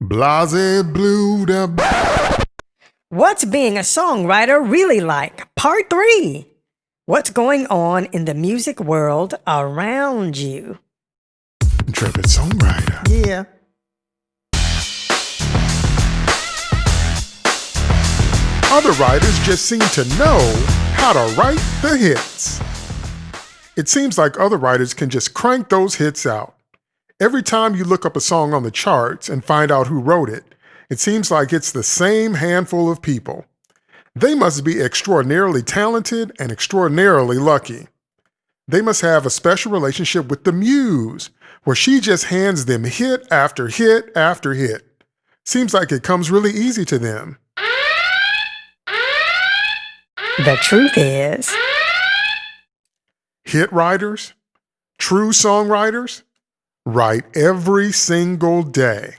Blase blue da. What's being a songwriter really like? Part 3. What's going on in the music world around you? Intrepid Songwriter. Yeah. Other writers just seem to know how to write the hits. It seems like other writers can just crank those hits out. Every time you look up a song on the charts and find out who wrote it, it seems like it's the same handful of people. They must be extraordinarily talented and extraordinarily lucky. They must have a special relationship with the muse, where she just hands them hit after hit after hit. Seems like it comes really easy to them. The truth is, Hit writers, true songwriters, write every single day.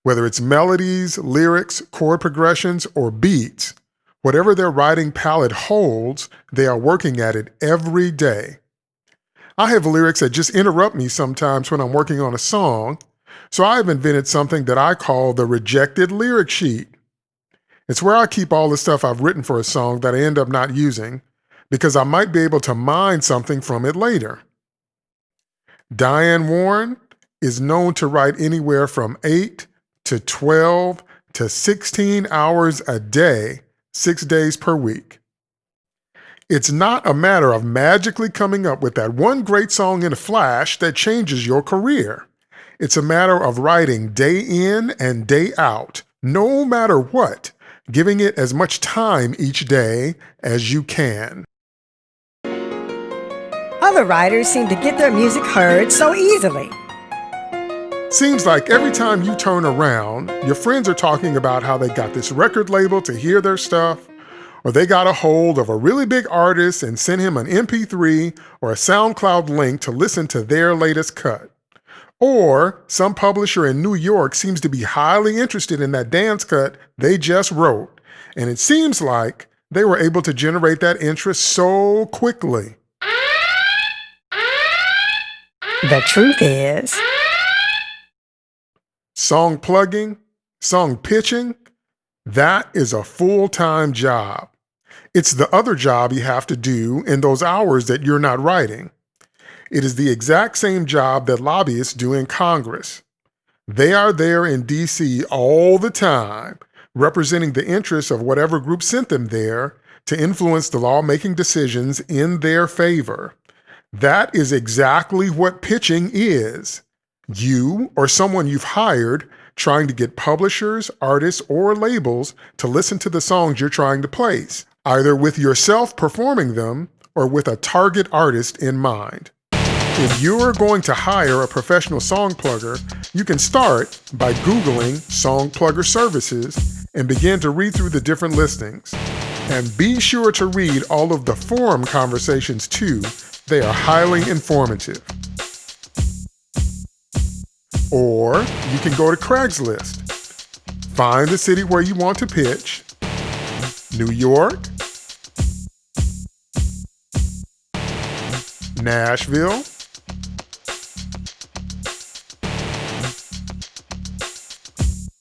Whether it's melodies, lyrics, chord progressions, or beats, whatever their writing palette holds, they are working at it every day. I have lyrics that just interrupt me sometimes when I'm working on a song, so I've invented something that I call the rejected lyric sheet. It's where I keep all the stuff I've written for a song that I end up not using, because I might be able to mine something from it later. Diane Warren is known to write anywhere from 8 to 12 to 16 hours a day, 6 days per week. It's not a matter of magically coming up with that one great song in a flash that changes your career. It's a matter of writing day in and day out, no matter what, giving it as much time each day as you can. other writers seem to get their music heard so easily. Seems like every time you turn around, your friends are talking about how they got this record label to hear their stuff, or they got a hold of a really big artist and sent him an MP3 or a SoundCloud link to listen to their latest cut. Or some publisher in New York seems to be highly interested in that dance cut they just wrote, and it seems like they were able to generate that interest so quickly. The truth is, Song plugging, song pitching, that is a full-time job. It's the other job you have to do in those hours that you're not writing. It is the exact same job that lobbyists do in Congress. They are there in D.C. all the time, representing the interests of whatever group sent them there to influence the lawmaking decisions in their favor. That is exactly what pitching is. You or someone you've hired trying to get publishers, artists, or labels to listen to the songs you're trying to place, either with yourself performing them or with a target artist in mind. If you're going to hire a professional song plugger, you can start by Googling song plugger services and begin to read through the different listings. And be sure to read all of the forum conversations too. They are highly informative. Or you can go to Craigslist. Find the city where you want to pitch. New York, Nashville,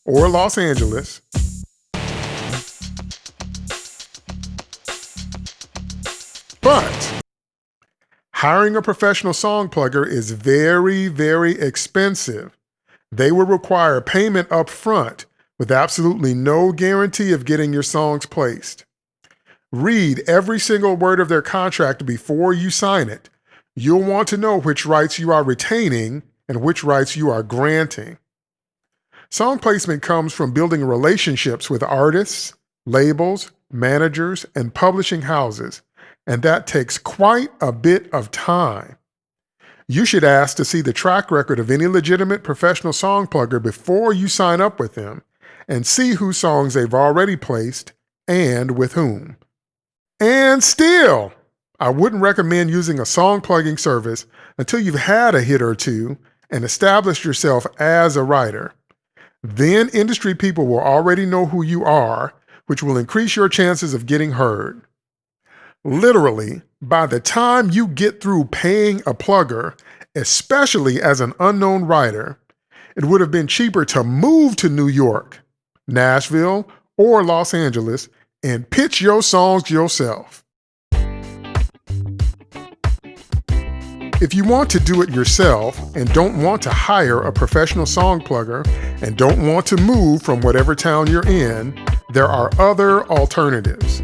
or Los Angeles. But hiring a professional song plugger is very, very expensive. They will require payment up front with absolutely no guarantee of getting your songs placed. Read every single word of their contract before you sign it. You'll want to know which rights you are retaining and which rights you are granting. Song placement comes from building relationships with artists, labels, managers, and publishing houses, and that takes quite a bit of time. You should ask to see the track record of any legitimate professional song plugger before you sign up with them and see whose songs they've already placed and with whom. And still, I wouldn't recommend using a song plugging service until you've had a hit or two and established yourself as a writer. Then industry people will already know who you are, which will increase your chances of getting heard. Literally, by the time you get through paying a plugger, especially as an unknown writer, it would have been cheaper to move to New York, Nashville, or Los Angeles and pitch your songs yourself. If you want to do it yourself and don't want to hire a professional song plugger and don't want to move from whatever town you're in, there are other alternatives.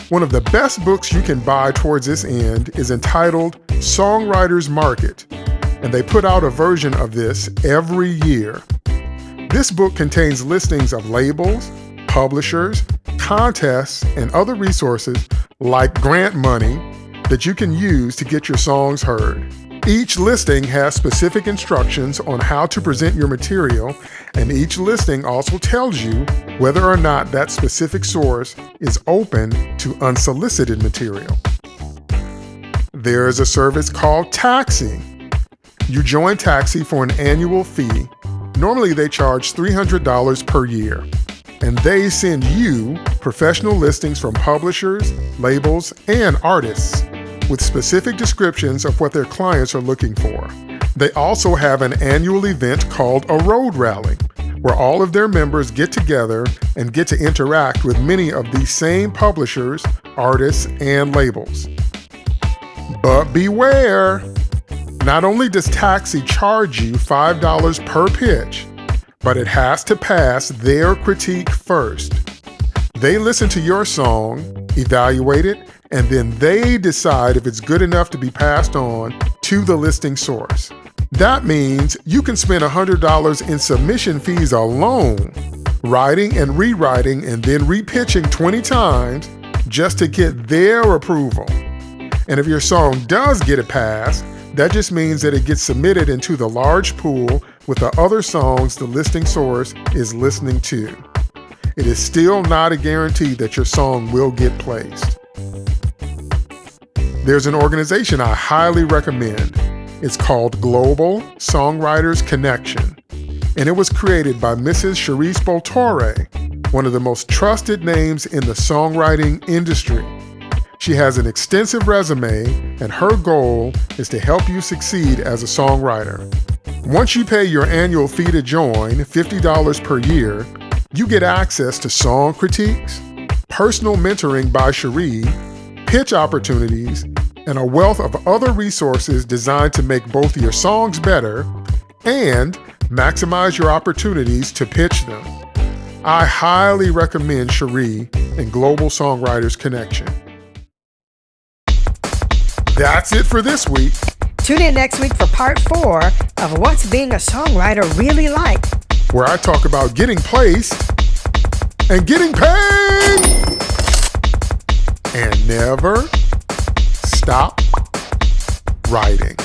One of the best books you can buy towards this end is entitled Songwriters Market, and they put out a version of this every year. This book contains listings of labels, publishers, contests, and other resources like grant money that you can use to get your songs heard. Each listing has specific instructions on how to present your material, and each listing also tells you whether or not that specific source is open to unsolicited material. There is a service called Taxi. You join Taxi for an annual fee. Normally they charge $300 per year, and they send you professional listings from publishers, labels, and artists with specific descriptions of what their clients are looking for. They also have an annual event called a road rally, where all of their members get together and get to interact with many of these same publishers, artists, and labels. But beware! Not only does Taxi charge you $5 per pitch, but it has to pass their critique first. They listen to your song, evaluate it, and then they decide if it's good enough to be passed on to the listing source. That means you can spend $100 in submission fees alone, writing and rewriting and then repitching 20 times just to get their approval. And if your song does get a pass, that just means that it gets submitted into the large pool with the other songs the listing source is listening to. It is still not a guarantee that your song will get placed. There's an organization I highly recommend. It's called Global Songwriters Connection, and it was created by Mrs. Charisse Boltore, one of the most trusted names in the songwriting industry. She has an extensive resume, and her goal is to help you succeed as a songwriter. Once you pay your annual fee to join, $50 per year, you get access to song critiques, personal mentoring by Cherie, pitch opportunities, and a wealth of other resources designed to make both your songs better and maximize your opportunities to pitch them. I highly recommend Cherie and Global Songwriters Connection. That's it for this week. Tune in next week for part 4 of What's Being a Songwriter Really Like, where I talk about getting placed and getting paid and never stop writing.